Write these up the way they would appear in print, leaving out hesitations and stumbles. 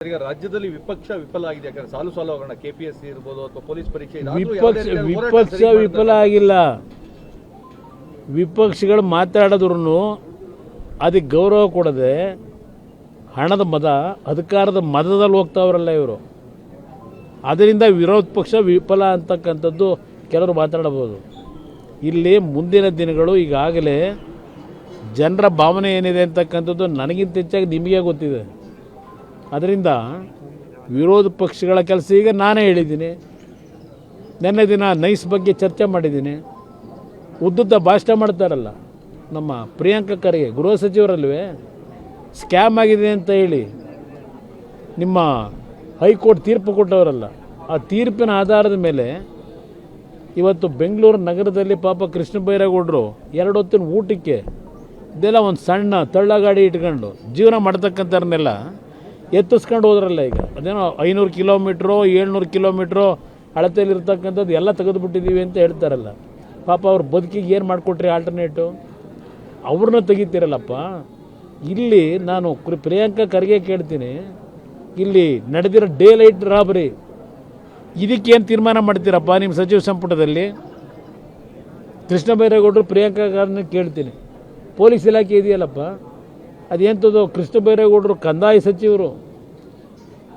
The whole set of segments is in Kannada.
ಈಗ ರಾಜ್ಯದಲ್ಲಿ ವಿಪಕ್ಷ ವಿಫಲ ಆಗಿದೆ. ಯಾಕಂದ್ರೆ ಸಾಲು ಹೋಗೋಣ, ಕೆಪಿಎಸ್ಸಿ ಇರ್ಬೋದು ಅಥವಾ ಪೊಲೀಸ್ ಪರೀಕ್ಷೆ, ವಿಪಕ್ಷ ವಿಫಲ ಆಗಿಲ್ಲ. ವಿಪಕ್ಷಗಳು ಮಾತಾಡಿದ್ರು ಅದಕ್ಕೆ ಗೌರವ ಕೊಡದೆ ಹಣದ ಮದ, ಅಧಿಕಾರದ ಮದದಲ್ಲಿ ಹೋಗ್ತಾವ್ರಲ್ಲ ಇವರು. ಅದರಿಂದ ವಿರೋಧ ಪಕ್ಷ ವಿಫಲ ಅಂತಕ್ಕಂಥದ್ದು ಕೆಲವರು ಮಾತಾಡಬಹುದು. ಇಲ್ಲಿ ಮುಂದಿನ ದಿನಗಳು ಈಗಾಗಲೇ ಜನರ ಭಾವನೆ ಏನಿದೆ ಅಂತಕ್ಕಂಥದ್ದು ನನಗಿಂತ ಹೆಚ್ಚಾಗಿ ನಿಮಗೆ ಗೊತ್ತಿದೆ. ಅದರಿಂದ ವಿರೋಧ ಪಕ್ಷಗಳ ಕೆಲಸ ಈಗ ನಾನೇ ಹೇಳಿದ್ದೀನಿ. ನಿನ್ನೆ ದಿನ ನೈಸ್ ಬಗ್ಗೆ ಚರ್ಚೆ ಮಾಡಿದ್ದೀನಿ. ಉದ್ದುದ್ದ ಭಾಷಣ ಮಾಡ್ತಾರಲ್ಲ ನಮ್ಮ ಪ್ರಿಯಾಂಕ ಖರ್ಗೆ, ಗೃಹ ಸಚಿವರಲ್ವೇ, ಸ್ಕ್ಯಾಮ್ ಆಗಿದೆ ಅಂತ ಹೇಳಿ ನಿಮ್ಮ ಹೈಕೋರ್ಟ್ ತೀರ್ಪು ಕೊಟ್ಟವರಲ್ಲ, ಆ ತೀರ್ಪಿನ ಆಧಾರದ ಮೇಲೆ ಇವತ್ತು ಬೆಂಗಳೂರು ನಗರದಲ್ಲಿ ಪಾಪ ಕೃಷ್ಣ ಬೈರೇಗೌಡರು 2 ಹೊತ್ತಿನ ಊಟಕ್ಕೆ ಇದೆಲ್ಲ ಒಂದು ಸಣ್ಣ ತಳ್ಳಗಾಡಿ ಇಟ್ಕೊಂಡು ಜೀವನ ಮಾಡ್ತಕ್ಕಂಥವ್ರನ್ನೆಲ್ಲ ಎತ್ತಿಸ್ಕೊಂಡು ಹೋದ್ರಲ್ಲ. ಈಗ ಅದೇನೋ 500 ಕಿಲೋಮೀಟ್ರೋ 700 ಕಿಲೋಮೀಟ್ರೋ ಅಳತೆಯಲ್ಲಿರ್ತಕ್ಕಂಥದ್ದು ಎಲ್ಲ ತೆಗೆದುಬಿಟ್ಟಿದ್ದೀವಿ ಅಂತ ಹೇಳ್ತಾರಲ್ಲ. ಪಾಪ ಅವ್ರ ಬದುಕಿಗೆ ಏನು ಮಾಡಿಕೊಟ್ರಿ ಆಲ್ಟರ್ನೇಟು? ಅವ್ರನ್ನ ತೆಗಿತೀರಲ್ಲಪ್ಪ. ಇಲ್ಲಿ ನಾನು ಪ್ರಿಯಾಂಕ ಖರ್ಗೆ ಕೇಳ್ತೀನಿ, ಇಲ್ಲಿ ನಡೆದಿರೋ ಡೇ ಲೈಟ್ ರಾಬರಿ ಇದಕ್ಕೇನು ತೀರ್ಮಾನ ಮಾಡ್ತೀರಪ್ಪ ನಿಮ್ಮ ಸಚಿವ ಸಂಪುಟದಲ್ಲಿ? ಕೃಷ್ಣ ಬೈರೇಗೌಡರು ಪ್ರಿಯಾಂಕ ಖರ್ಗೆ ಕೇಳ್ತೀನಿ. ಪೊಲೀಸ್ ಇಲಾಖೆ ಇದೆಯಲ್ಲಪ್ಪ, ಅದೆಂಥದ್ದು? ಕೃಷ್ಣ ಬೈರೇಗೌಡರು ಕಂದಾಯ ಸಚಿವರು.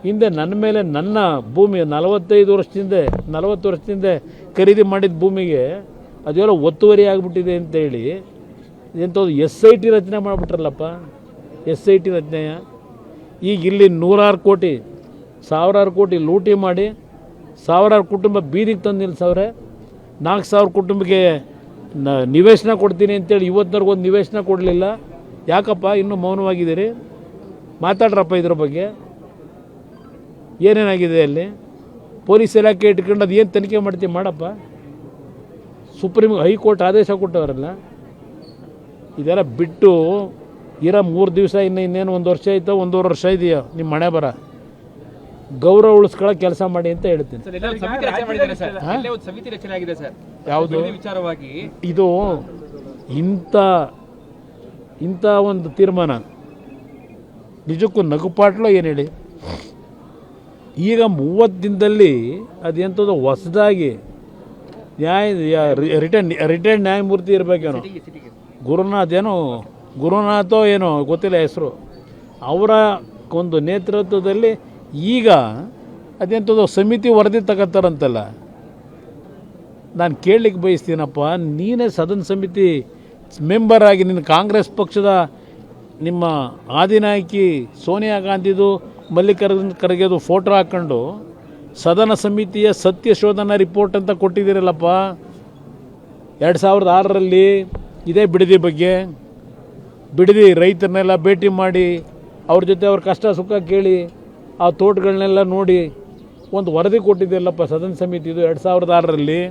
ಹಿಂದೆ ನನ್ನ ಮೇಲೆ ನನ್ನ ಭೂಮಿ 40 ವರ್ಷದಿಂದ ಖರೀದಿ ಮಾಡಿದ ಭೂಮಿಗೆ ಅದೆಲ್ಲ ಒತ್ತುವರಿ ಆಗಿಬಿಟ್ಟಿದೆ ಅಂತೇಳಿ ಎಂಥದ್ದು SIT ರಚನೆ ಮಾಡಿಬಿಟ್ರಲ್ಲಪ್ಪ. SIT ರಚನೆಯ ಈಗ ಇಲ್ಲಿ 100 ಕೋಟಿ 1000 ಕೋಟಿ ಲೂಟಿ ಮಾಡಿ 1000 ಕುಟುಂಬ ಬೀದಿಗೆ ತಂದು ನಿಲ್ಸವ್ರೆ. 4000 ಕುಟುಂಬಕ್ಕೆ ನಿವೇಶನ ಕೊಡ್ತೀನಿ ಅಂತೇಳಿ ಇವತ್ತಿನವರೆಗೂ ಒಂದು ನಿವೇಶನ ಕೊಡಲಿಲ್ಲ. ಯಾಕಪ್ಪ ಇನ್ನೂ ಮೌನವಾಗಿದ್ದೀರಿ? ಮಾತಾಡ್ರಪ್ಪ ಇದ್ರ ಬಗ್ಗೆ. ಏನೇನಾಗಿದೆ ಅಲ್ಲಿ? ಪೊಲೀಸ್ ಇಲಾಖೆ ಇಟ್ಕೊಂಡು ಅದು ಏನು ತನಿಖೆ ಮಾಡ್ತೀವಿ ಮಾಡಪ್ಪ. ಹೈಕೋರ್ಟ್ ಆದೇಶ ಕೊಟ್ಟವರಲ್ಲ. ಇದೆಲ್ಲ ಬಿಟ್ಟು ಇರೋ 3 ದಿವಸ ಇನ್ನೇನು 1 ವರ್ಷ ಆಯ್ತಾ, 1.5 ವರ್ಷ ಇದೆಯಾ ನಿಮ್ಮ ಮನೆ ಬರ. ಗೌರವ ಉಳಿಸ್ಕೊಳ್ಳೋ ಕೆಲಸ ಮಾಡಿ ಅಂತ ಹೇಳ್ತೀನಿ. ಯಾವುದು ವಿಚಾರವಾಗಿ ಇದು ಇಂಥ ಒಂದು ತೀರ್ಮಾನ ನಿಜಕ್ಕೂ ನಗುಪಾಟ್ಲು ಏನು ಹೇಳಿ? ಈಗ 30 ದಿನದಲ್ಲಿ ಅದೆಂಥದ್ದು ಹೊಸದಾಗಿ ರಿಟೈರ್ಡ್ ನ್ಯಾಯಮೂರ್ತಿ ಇರಬೇಕೇನೋ, ಗುರುನಾಥೋ ಏನೋ ಗೊತ್ತಿಲ್ಲ ಹೆಸರು, ಅವರ ಒಂದು ನೇತೃತ್ವದಲ್ಲಿ ಈಗ ಅದೆಂಥದ್ದು ಸಮಿತಿ ವರದಿ ತಗೋತಾರಂತಲ್ಲ. ನಾನು ಕೇಳಲಿಕ್ಕೆ ಬಯಸ್ತೀನಪ್ಪ, ನೀನೇ ಸದನ ಸಮಿತಿ ಮೆಂಬರ್ ಆಗಿ ನಿನ್ನ ಕಾಂಗ್ರೆಸ್ ಪಕ್ಷದ ನಿಮ್ಮ ಆದಿನಾಯಕಿ ಸೋನಿಯಾ ಗಾಂಧಿದು ಮಲ್ಲಿಕಾರ್ಜುನ ಖರ್ಗೆದು ಫೋಟೋ ಹಾಕ್ಕೊಂಡು ಸದನ ಸಮಿತಿಯ ಸತ್ಯ ಶೋಧನಾ ರಿಪೋರ್ಟ್ ಅಂತ ಕೊಟ್ಟಿದ್ದೀರಲ್ಲಪ್ಪ 2006ರಲ್ಲಿ. ಇದೇ ಬಿಡದಿ ಬಗ್ಗೆ, ಬಿಡದಿ ರೈತರನ್ನೆಲ್ಲ ಭೇಟಿ ಮಾಡಿ ಅವ್ರ ಜೊತೆ ಅವ್ರ ಕಷ್ಟ ಸುಖ ಕೇಳಿ ಆ ತೋಟಗಳನ್ನೆಲ್ಲ ನೋಡಿ ಒಂದು ವರದಿ ಕೊಟ್ಟಿದ್ದೀರಲ್ಲಪ್ಪ ಸದನ ಸಮಿತಿದು 2006ರಲ್ಲಿ.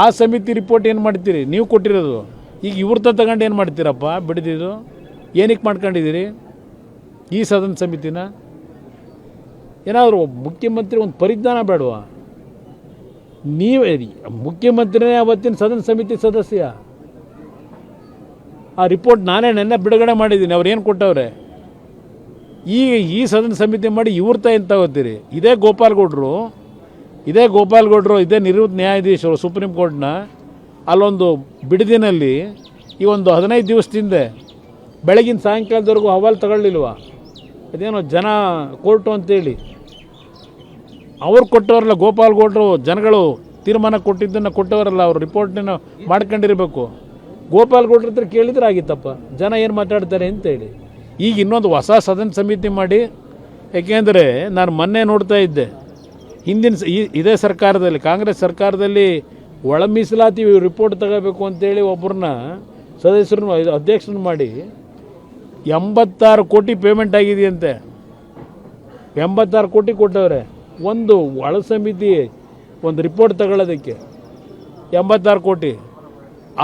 ಆ ಸಮಿತಿ ರಿಪೋರ್ಟ್ ಏನು ಮಾಡ್ತೀರಿ? ನೀವು ಕೊಟ್ಟಿರೋದು. ಈಗ ಇವ್ರತ ತಗೊಂಡು ಏನು ಮಾಡ್ತೀರಪ್ಪ? ಬಿಡದಿದ್ದು ಏನಕ್ಕೆ ಮಾಡ್ಕೊಂಡಿದ್ದೀರಿ ಈ ಸದನ ಸಮಿತಿನ? ಏನಾದರೂ ಮುಖ್ಯಮಂತ್ರಿ ಒಂದು ಪರಿಜ್ಞಾನ ಬೇಡವಾ? ನೀವೇ ಮುಖ್ಯಮಂತ್ರಿನೇ ಅವತ್ತಿನ ಸದನ ಸಮಿತಿ ಸದಸ್ಯ. ಆ ರಿಪೋರ್ಟ್ ನಾನೇ ನೆನ್ನೆ ಬಿಡುಗಡೆ ಮಾಡಿದ್ದೀನಿ. ಅವ್ರು ಏನು ಕೊಟ್ಟವ್ರೆ? ಈಗ ಈ ಸದನ ಸಮಿತಿ ಮಾಡಿ ಇವ್ರತ ಏನು ತಗೋತೀರಿ? ಇದೇ ಗೋಪಾಲ್ಗೌಡರು ಇದೇ ನಿವೃತ್ತ ನ್ಯಾಯಾಧೀಶರು ಸುಪ್ರೀಂ ಕೋರ್ಟ್ನ ಅಲ್ಲೊಂದು ಬಿಡದಿನಲ್ಲಿ ಈ ಒಂದು 15 ದಿವಸದಿಂದ ಬೆಳಗಿನ ಸಾಯಂಕಾಲದವರೆಗೂ ಹವಾಲು ತಗೊಳ್ಳಿಲ್ವ? ಅದೇನೋ ಜನ ಕೋರ್ಟು ಅಂತೇಳಿ ಅವ್ರು ಕೊಟ್ಟವರಲ್ಲ. ಗೋಪಾಲ್ಗೌಡರು ಜನಗಳು ತೀರ್ಮಾನ ಕೊಟ್ಟಿದ್ದನ್ನು ಕೊಟ್ಟವರಲ್ಲ, ಅವರು ರಿಪೋರ್ಟನ್ನು ಮಾಡ್ಕೊಂಡಿರಬೇಕು. ಗೋಪಾಲ್ಗೌಡ್ರ ಹತ್ರ ಕೇಳಿದ್ರೆ ಆಗಿತ್ತಪ್ಪ ಜನ ಏನು ಮಾತಾಡ್ತಾರೆ ಅಂತೇಳಿ. ಈಗ ಇನ್ನೊಂದು ಹೊಸ ಸದನ ಸಮಿತಿ ಮಾಡಿ, ಏಕೆಂದರೆ ನಾನು ಮೊನ್ನೆ ನೋಡ್ತಾ ಇದ್ದೆ, ಹಿಂದಿನ ಇದೇ ಸರ್ಕಾರದಲ್ಲಿ ಕಾಂಗ್ರೆಸ್ ಸರ್ಕಾರದಲ್ಲಿ ಒಳ ಮೀಸಲಾತಿ ರಿಪೋರ್ಟ್ ತಗೋಬೇಕು ಅಂತೇಳಿ ಒಬ್ಬರನ್ನ ಸದಸ್ಯರನ್ನು ಅಧ್ಯಕ್ಷರನ್ನು ಮಾಡಿ 86 ಕೋಟಿ ಪೇಮೆಂಟ್ ಆಗಿದೆಯಂತೆ. 86 ಕೋಟಿ ಕೊಟ್ಟವ್ರೆ ಒಂದು ಒಳ ಸಮಿತಿ ಒಂದು ರಿಪೋರ್ಟ್ ತಗೊಳ್ಳೋದಕ್ಕೆ. 86 ಕೋಟಿ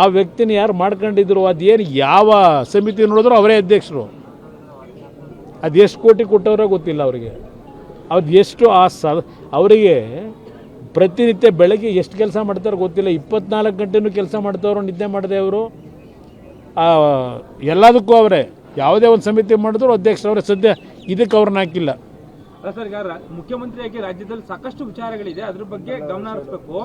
ಆ ವ್ಯಕ್ತಿನ ಯಾರು ಮಾಡ್ಕೊಂಡಿದ್ರು? ಅದೇನು ಯಾವ ಸಮಿತಿ ನೋಡಿದ್ರು ಅವರೇ ಅಧ್ಯಕ್ಷರು. ಅದು ಎಷ್ಟು ಕೋಟಿ ಕೊಟ್ಟವ್ರೆ ಗೊತ್ತಿಲ್ಲ ಅವರಿಗೆ. ಅದು ಎಷ್ಟು ಅವರಿಗೆ ಪ್ರತಿನಿತ್ಯ ಬೆಳಗ್ಗೆ ಎಷ್ಟು ಕೆಲಸ ಮಾಡ್ತಾರೆ ಗೊತ್ತಿಲ್ಲ. 24 ಗಂಟೆನೂ ಕೆಲಸ ಮಾಡ್ತಾವ್ರು, ನಿದ್ದೆ ಮಾಡದೆ ಅವರು. ಎಲ್ಲದಕ್ಕೂ ಅವರೇ ಯಾವುದೇ ಒಂದು ಸಮಿತಿ ಮಾಡಿದ್ರು ಅಧ್ಯಕ್ಷರವರೇ. ಸದ್ಯ ಇದಕ್ಕೆ ಅವ್ರನ್ನ ಹಾಕಿಲ್ಲ. ಅಲ್ಲ ಸರ್, ಈಗ ಮುಖ್ಯಮಂತ್ರಿಯಾಗಿ ರಾಜ್ಯದಲ್ಲಿ ಸಾಕಷ್ಟು ವಿಚಾರಗಳಿದೆ, ಅದ್ರ ಬಗ್ಗೆ ಗಮನ ಹರಿಸಬೇಕು.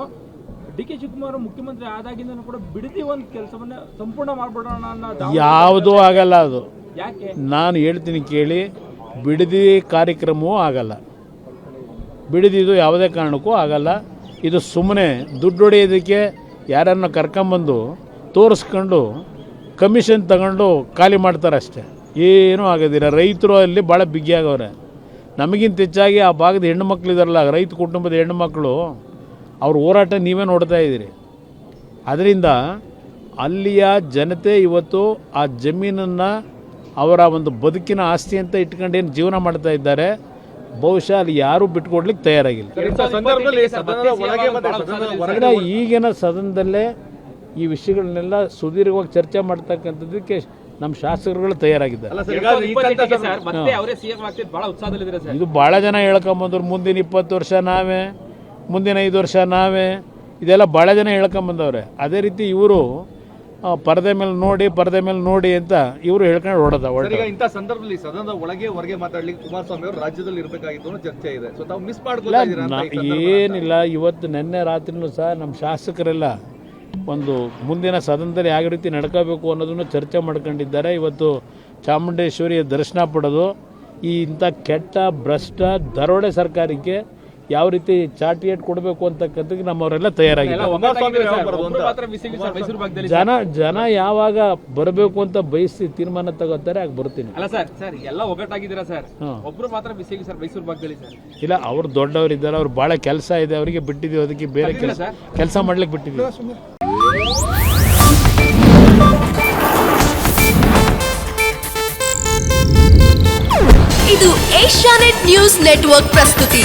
ಡಿ ಕೆ ಶಿವಕುಮಾರ್ ಮುಖ್ಯಮಂತ್ರಿ ಆದಾಗಿಂದ ಕೂಡ ಬಿಡದಿ ಒಂದು ಕೆಲಸವನ್ನ ಸಂಪೂರ್ಣ ಮಾಡ್ಬಿಡೋಣ ಅನ್ನೋ ಯಾವುದೂ ಆಗಲ್ಲ. ಅದು ಯಾಕೆ ನಾನು ಹೇಳ್ತೀನಿ ಕೇಳಿ, ಬಿಡದಿ ಕಾರ್ಯಕ್ರಮವೂ ಆಗಲ್ಲ. ಬಿಡದಿದು ಯಾವುದೇ ಕಾರಣಕ್ಕೂ ಆಗಲ್ಲ. ಇದು ಸುಮ್ಮನೆ ದುಡ್ಡು ಹೊಡೆಯೋದಕ್ಕೆ ಯಾರನ್ನು ಕರ್ಕೊಂಬಂದು ತೋರಿಸ್ಕೊಂಡು ಕಮಿಷನ್ ತಗೊಂಡು ಖಾಲಿ ಮಾಡ್ತಾರೆ ಅಷ್ಟೇ, ಏನೂ ಆಗೋದಿಲ್ಲ. ರೈತರು ಅಲ್ಲಿ ಭಾಳ ಬಿಗಿಯಾಗವ್ರೆ. ನಮಗಿಂತ ಹೆಚ್ಚಾಗಿ ಆ ಭಾಗದ ಹೆಣ್ಣು ಮಕ್ಕಳಿದಾರಲ್ಲ, ರೈತ ಕುಟುಂಬದ ಹೆಣ್ಣು ಮಕ್ಕಳು, ಅವ್ರ ಹೋರಾಟ ನೀವೇ ನೋಡ್ತಾ ಇದ್ದೀರಿ. ಅದರಿಂದ ಅಲ್ಲಿಯ ಜನತೆ ಇವತ್ತು ಆ ಜಮೀನನ್ನು ಅವರ ಒಂದು ಬದುಕಿನ ಆಸ್ತಿ ಅಂತ ಇಟ್ಕೊಂಡೇನು ಜೀವನ ಮಾಡ್ತಾ ಇದ್ದಾರೆ. ಬಹುಶಃ ಅಲ್ಲಿ ಯಾರೂ ಬಿಟ್ಕೊಡ್ಲಿಕ್ಕೆ ತಯಾರಾಗಿಲ್ಲ. ಈಗಿನ ಸದನದಲ್ಲೇ ಈ ವಿಷಯಗಳನ್ನೆಲ್ಲ ಸುದೀರ್ಘವಾಗಿ ಚರ್ಚೆ ಮಾಡ್ತಕ್ಕಂಥದ್ದಕ್ಕೆ ನಮ್ಮ ಶಾಸಕರುಗಳು ತಯಾರಾಗಿದ್ದಾರೆ. ಇದು ಭಾಳ ಜನ ಹೇಳ್ಕೊಂಬಂದ್ರು, ಮುಂದಿನ 20 ವರ್ಷ ನಾವೇ, ಮುಂದಿನ 5 ವರ್ಷ ನಾವೇ, ಇದೆಲ್ಲ ಭಾಳ ಜನ ಹೇಳ್ಕೊಂಬಂದವ್ರೆ. ಅದೇ ರೀತಿ ಇವರು ಪರದೆ ಮೇಲೆ ನೋಡಿ ಅಂತ ಇವರು ಹೇಳ್ಕೊಂಡು ಹೊಡೆದ. ಇಂಥ ಸಂದರ್ಭದಲ್ಲಿ ಸದನದ ಒಳಗೆ ಹೊರಗೆ ಮಾತಾಡ್ಲಿಕ್ಕೆ ಕುಮಾರಸ್ವಾಮಿ ಅವರು ರಾಜ್ಯದಲ್ಲಿ ಇರಬೇಕಾಗಿತ್ತು ಅನ್ನೋ ಚರ್ಚೆ ಇದೆ. ಸೊ ತಾವು ಮಿಸ್ ಮಾಡ್ಕೊಳ್ಳಿ ಏನಿಲ್ಲ. ಇವತ್ತು ನಿನ್ನೆ ರಾತ್ರಿನೂ ಸಹ ನಮ್ಮ ಶಾಸಕರೆಲ್ಲ ಒಂದು ಮುಂದಿನ ಸದನದಲ್ಲಿ ಯಾವ ರೀತಿ ನಡ್ಕೋಬೇಕು ಅನ್ನೋದನ್ನು ಚರ್ಚೆ ಮಾಡ್ಕೊಂಡಿದ್ದಾರೆ. ಇವತ್ತು ಚಾಮುಂಡೇಶ್ವರಿಯ ದರ್ಶನ ಪಡೆದು ಈ ಇಂಥ ಕೆಟ್ಟ ಭ್ರಷ್ಟ ದರೋಡೆ ಸರ್ಕಾರಕ್ಕೆ ಯಾವ ರೀತಿ ಚಾಟಿಯೇಟ್ ಕೊಡಬೇಕು ಅಂತಕ್ಕಂಥದ್ದು ನಮ್ಮವರೆಲ್ಲ ತಯಾರಾಗಿದ್ದಾರೆ. ಜನ ಯಾವಾಗ ಬರಬೇಕು ಅಂತ ಬಯಸಿ ತೀರ್ಮಾನ ತಗೋತಾರೆ ಆಗ ಬರ್ತೀನಿ. ಅಲ್ಲ ಸರ್, ಸರ್ ಎಲ್ಲ ಒಗ್ಗಟ್ಟಾಗಿದ್ದೀರಾ ಸರ್, ಒಬ್ರು ಮಾತ್ರ ಬಿಸಿಗೆ ಸರ್ ಮೈಸೂರು ಭಾಗದಲ್ಲಿ ಸರ್. ಇಲ್ಲ, ಅವ್ರು ದೊಡ್ಡವರಿದ್ದಾರೆ, ಅವ್ರು ಭಾಳ ಕೆಲಸ ಇದೆ, ಅವರಿಗೆ ಬಿಟ್ಟಿದ್ದೀವಿ. ಅದಕ್ಕೆ ಬೇರೆ ಕೆಲಸ ಮಾಡ್ಲಿಕ್ಕೆ ಬಿಟ್ಟಿದ್ದೀವಿ. ಇದು ಏಷ್ಯಾನೆಟ್ ನ್ಯೂಸ್ ನೆಟ್ವರ್ಕ್ ಪ್ರಸ್ತುತಿ.